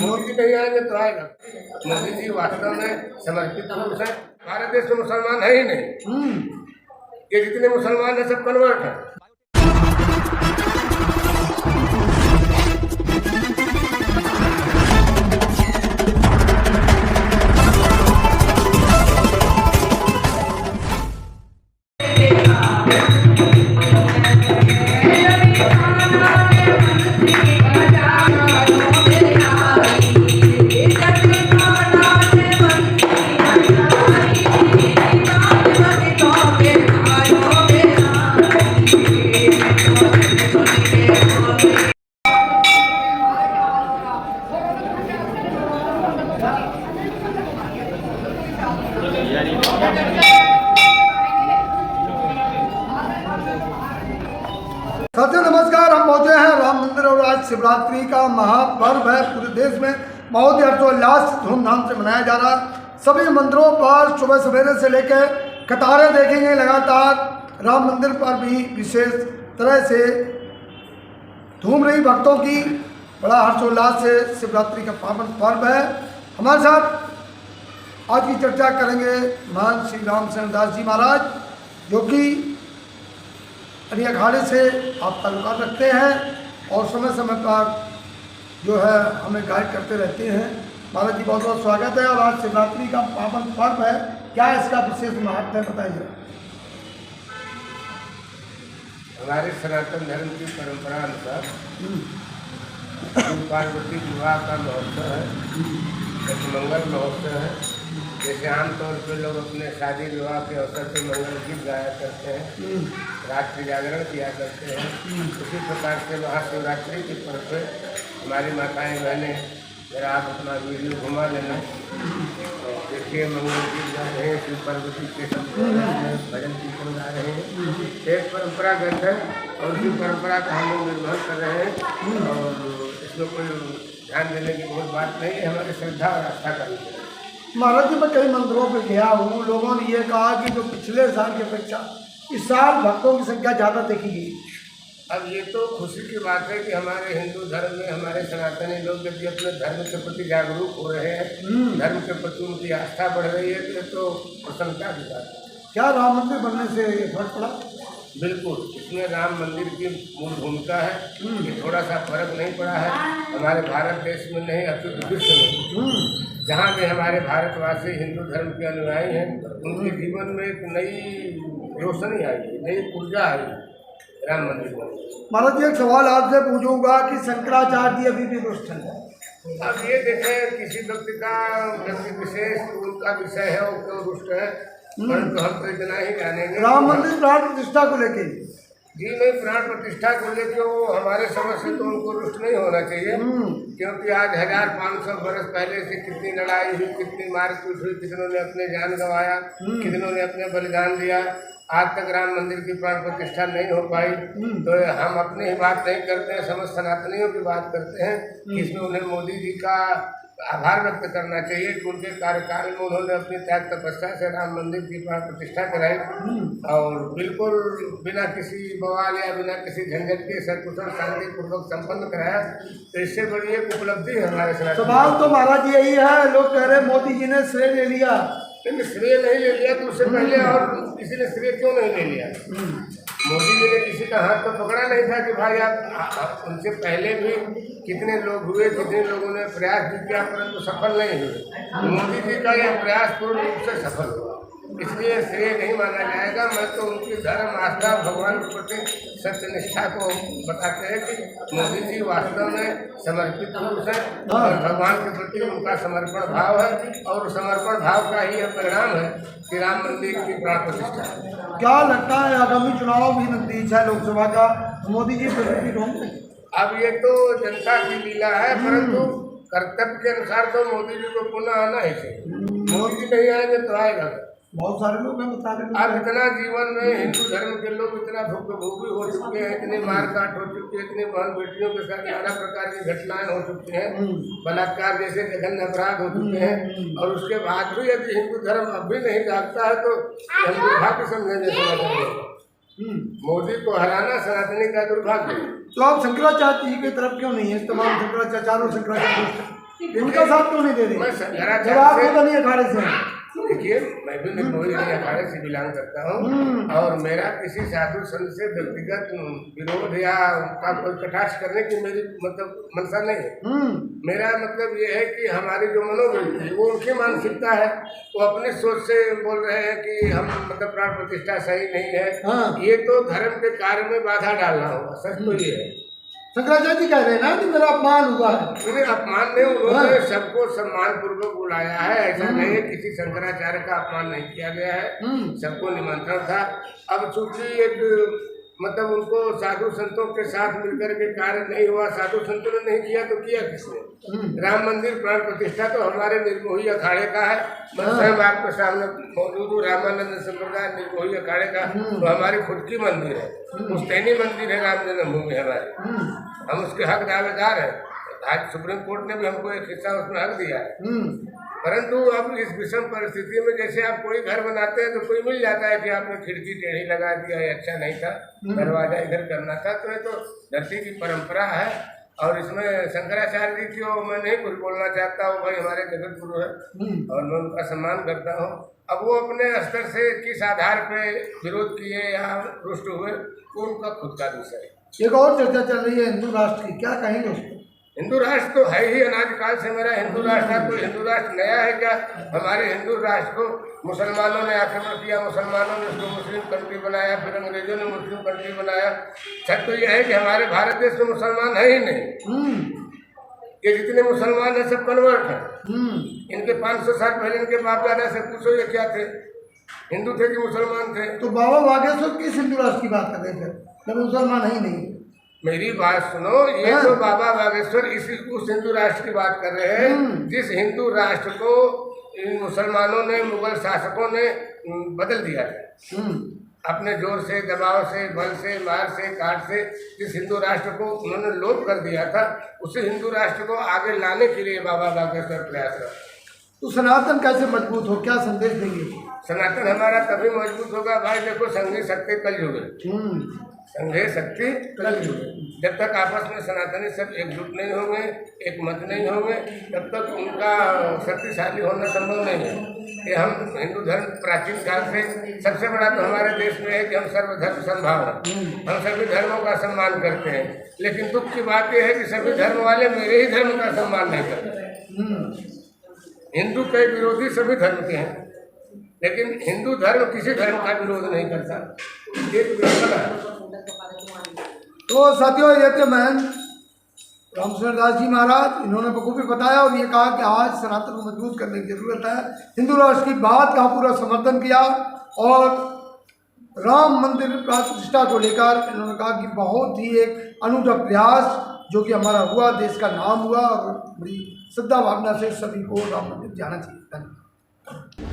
मोदी नहीं आएंगे तो आएगा। मोदी जी वास्तव में समर्पित पुरुष है। भारत देश में मुसलमान है ही नहीं, ये जितने मुसलमान हैं सब कन्वर्ट हैं। साथियों नमस्कार, हम पहुंचे हैं राम मंदिर और आज शिवरात्रि का महापर्व है। पूरे देश में बहुत ही हर्षोल्लास धूमधाम से मनाया जा रहा है। सभी मंदिरों पर सुबह सवेरे से लेकर कतारें देखेंगे लगातार। राम मंदिर पर भी विशेष तरह से धूम रही भक्तों की। बड़ा हर्षोल्लास से शिवरात्रि का पावन पर्व है। हमारे साथ आज की चर्चा करेंगे महान श्री रामचंद्र दास जी महाराज, जो कि अली अखाड़े से आप ताल्लुकात रखते हैं और समय समय पर जो है हमें गाइड करते रहते हैं। महाराज जी बहुत बहुत स्वागत है। और आज शिवरात्रि का पावन पर्व है, क्या इसका विशेष महत्व है, बताइए। हमारे सनातन धर्म की परंपरा अनुसार पार्वती विवाह का महोत्सव है, एक मंगल महोत्सव है। जैसे आमतौर पर लोग अपने शादी विवाह के अवसर पर मंगल गीत गाया करते हैं, रात्रि जागरण किया करते हैं, उसी प्रकार से महाशिवरात्रि के पर्व पर हमारी माताएं बहनें जरा आप अपना वीडियो घुमा लेना। देखिए मंगल गीत गा रहे हैं, शिव पार्वती के भजन कीर्तन गा रहे हैं। एक परंपरागत है और उसी परंपरा का हम लोग निर्वहन कर रहे हैं और इसमें कोई ध्यान देने की बहुत बात नहीं है। हमारी श्रद्धा और आस्था का विषय है। महाराज जी, मैं कई मंदिरों पर गया हूँ, लोगों ने ये कहा कि जो पिछले साल की अपेक्षा इस साल भक्तों की संख्या ज़्यादा देखी गई। अब ये तो खुशी की बात है कि हमारे हिंदू धर्म में हमारे सनातनी लोग यदि अपने धर्म के प्रति जागरूक हो रहे हैं, धर्म के प्रति उनकी आस्था बढ़ रही है, तो ये तो प्रसन्नता की बात है। क्या राम मंदिर बनने से फर्क पड़ा? बिल्कुल, इसमें राम मंदिर की मूल भूमिका है। ये थोड़ा सा फर्क नहीं पड़ा है हमारे भारत देश में नहीं, अपितु विश्व में। जहाँ भी हमारे भारतवासी हिंदू धर्म के अनुयायी हैं, उनके जीवन में एक नई रोशनी आई है, नई ऊर्जा आई है राम मंदिर में। महाराज जी, एक सवाल आपसे पूछूंगा कि शंकराचार्य जी अभी भी दुष्ट हैं। अब ये देखें, किसी व्यक्ति का व्यक्ति विशेष उनका विषय है, वो क्यों दुष्ट है, परंतु हम तो इतना ही जानेंगे। राम मंदिर प्राण प्रतिष्ठा को लेके जी नहीं, प्राण प्रतिष्ठा को लेकर वो हमारे समझ से तो उनको रुष्ट नहीं होना चाहिए, क्योंकि आज 1500 वर्ष पहले से कितनी लड़ाई हुई, कितनी मारपीट हुई, कितनों ने अपने जान गंवाया, कितनों ने अपने बलिदान दिया। आज तक राम मंदिर की प्राण प्रतिष्ठा नहीं हो पाई। तो हम अपनी ही बात नहीं करते हैं, समस्त सनातनियों की बात करते हैं कि इसमें उन्हें मोदी जी का आभार व्यक्त करना चाहिए कि उनके कार्यकाल में उन्होंने अपनी त्याग तपस्या से राम मंदिर की प्राण प्रतिष्ठा कराई और बिल्कुल बिना किसी बवाल या बिना किसी झंझट के सकुशल शांतिपूर्वक संपन्न कराया। तो इससे बड़ी एक उपलब्धि है हमारे सनातन। सवाल तो महाराज जी यही है, लोग कह रहे मोदी जी ने श्रेय ले लिया। लेकिन श्रेय नहीं ले लिया तो उससे पहले और किसी ने श्रेय क्यों नहीं ले लिया? मोदी जी ने किसी का हाथ तो पकड़ा नहीं था कि भाई आप, उनसे पहले भी कितने लोग हुए, कितने लोगों ने प्रयास भी किया परंतु सफल नहीं हुए। मोदी जी का यह प्रयास पूर्ण रूप से सफल हुआ, इसलिए श्रेय नहीं माना जाएगा। मैं तो उनकी धर्म आस्था भगवान के प्रति सत्यनिष्ठा को बताते हैं कि मोदी जी वास्तव में समर्पित पुरुष है और भगवान के प्रति उनका समर्पण भाव है और समर्पण भाव का ही यह परिणाम है कि राम मंदिर की प्राण प्रतिष्ठा। क्या लगता है आगामी चुनाव भी नजदीक है लोकसभा का, मोदी जी प्रति होंगे? अब ये तो जनता की लीला है, परंतु कर्तव्य के अनुसार तो मोदी जी को पुनः आना ही चाहिए। मोदी जी नहीं आएंगे तो आएगा। बहुत सारे लोग हैं, बता रहे अब इतना जीवन में हिंदू धर्म के लोग इतना भुक्तभोगी हो चुके हैं, इतनी मारकाट हो चुकी है, इतनी बहन बेटियों के साथ नाना प्रकार की घटनाएं हो चुकी हैं, बलात्कार जैसे जघन्य अपराध हो चुके हैं, और उसके बाद भी यदि हिंदू धर्म अब भी नहीं जागता है तो हम दुर्भाग्य समझेंगे। मोदी को हराना सनातनी का दुर्भाग्य है। तो आप शंकराचार्य जी की तरफ क्यों नहीं है? तमाम शंकराचार्य, चारों शंकराचार्य इनका साथ क्यों नहीं दे मैं रही? शंकराचार्य जब आप से- तो नहीं अखाड़े से हैं। देखिए, मैं भी निर्मोही अखाड़े से बिलोंग करता हूँ और मेरा किसी साधु संत से व्यक्तिगत विरोध या उनका कोई कटाक्ष करने की मेरी मतलब मंशा नहीं है। मेरा मतलब ये है कि हमारी जो मनोवृत्ति है वो उनकी मानसिकता है, वो अपनी सोच से बोल रहे हैं कि हम मतलब प्राण प्रतिष्ठा सही नहीं है। हाँ। ये तो धर्म के कार्य में बाधा डालना होगा, सच तो ये है। शंकराचार्य जी कह रहे हैं ना कि मेरा अपमान हुआ है। उन्हें अपमान नहीं, उन्होंने सबको सम्मान पूर्वक बुलाया है, ऐसा नहीं है किसी शंकराचार्य का अपमान नहीं किया गया है, सबको निमंत्रण था। अब चूंकि एक मतलब उनको साधु संतों के साथ मिलकर के कार्य नहीं हुआ, साधु संतों ने नहीं किया तो किया किसने? राम मंदिर प्राण प्रतिष्ठा तो हमारे निर्मोही अखाड़े का है। मैं स्वयं आपके सामने मौजूद हूँ, रामानंद संप्रदाय निर्मोही अखाड़े का, तो हमारी खुद की मंदिर है, पुश्तैनी मंदिर है, राम जन्मभूमि हमारी, हम उसके हक दावेदार हैं। आज सुप्रीम कोर्ट ने भी हमको एक हिस्सा उसमें हक दिया है। परंतु अब इस विषम परिस्थिति में जैसे आप कोई घर बनाते हैं तो कोई मिल जाता है कि आपने खिड़की टेढ़ी लगा दिया, ये अच्छा नहीं था, दरवाजा इधर करना था। तो ये तो धरती की परंपरा है और इसमें शंकराचार्य जी की मैं नहीं कुछ बोलना चाहता हूँ, भाई हमारे जगत गुरु है और मैं उनका सम्मान करता हूँ। अब वो अपने स्तर से किस आधार पे विरोध किए या रुष्ट हुए वो उनका खुद का विषय है। एक और चर्चा चल रही है हिंदू राष्ट्र की, क्या कहेंगे उसको? हिंदू राष्ट्र तो है ही, अनादिकाल से मेरा हिंदू राष्ट्र है। तो हिंदू राष्ट्र नया है क्या? हमारे हिंदू राष्ट्र को मुसलमानों ने आक्रमण किया, मुसलमानों ने उसको मुस्लिम कंट्री बनाया, फिर अंग्रेजों ने मुस्लिम कंट्री बनाया। सच तो यह है कि हमारे भारत देश में मुसलमान है ही नहीं। ये जितने मुसलमान हैं सब कन्वर्ट हैं। इनके 500 साल पहले इनके बाप दादा से पूछो ये क्या थे, हिंदू थे कि मुसलमान थे? तो बाबा बागेश्वर किस हिंदू राष्ट्र की बात कर रहे थे जब मुसलमान ही नहीं? मेरी बात सुनो, ये तो बाबा बागेश्वर इसी उस हिंदू राष्ट्र की बात कर रहे हैं जिस हिंदू राष्ट्र को इन मुसलमानों ने, मुगल शासकों ने बदल दिया था अपने जोर से, दबाव से, बल से, मार से, काट से। जिस हिंदू राष्ट्र को उन्होंने लोप कर दिया था उसी हिंदू राष्ट्र को आगे लाने के लिए बाबा बागेश्वर प्रयास कर। तो सनातन कैसे मजबूत हो, क्या संदेश देंगे? सनातन हमारा तभी मजबूत होगा भाई, देखो संघी शक्ति कलयुग है, संघे शक्ति कलयुग। जब तक आपस में सनातनी सब एकजुट नहीं होंगे, एक मत नहीं होंगे, तब तक उनका शक्तिशाली होना संभव नहीं है। कि हम हिंदू धर्म प्राचीन काल से सबसे बड़ा तो हमारे देश में है कि हम सर्वधर्म समभाव हैं, हम सभी धर्मों का सम्मान करते हैं। लेकिन दुख की बात यह है कि सभी धर्म वाले मेरे ही धर्म का सम्मान नहीं करते। हिंदू के विरोधी सभी धर्म के हैं, लेकिन हिंदू धर्म किसी धर्म का विरोध नहीं करता। एक विरोध है। तो साथियों, ये थे महंत रामशरण दास जी महाराज, इन्होंने बखूबी बताया और ये कहा कि आज सनातन को मजबूत करने की जरूरत है। हिंदू राष्ट्र की बात का पूरा समर्थन किया और राम मंदिर प्राण प्रतिष्ठा को लेकर इन्होंने कहा कि बहुत ही एक अनूठा प्रयास जो कि हमारा हुआ, देश का नाम हुआ और बड़ी श्रद्धा भावना से सभी को राम मंदिर जाना चाहिए। धन्यवाद।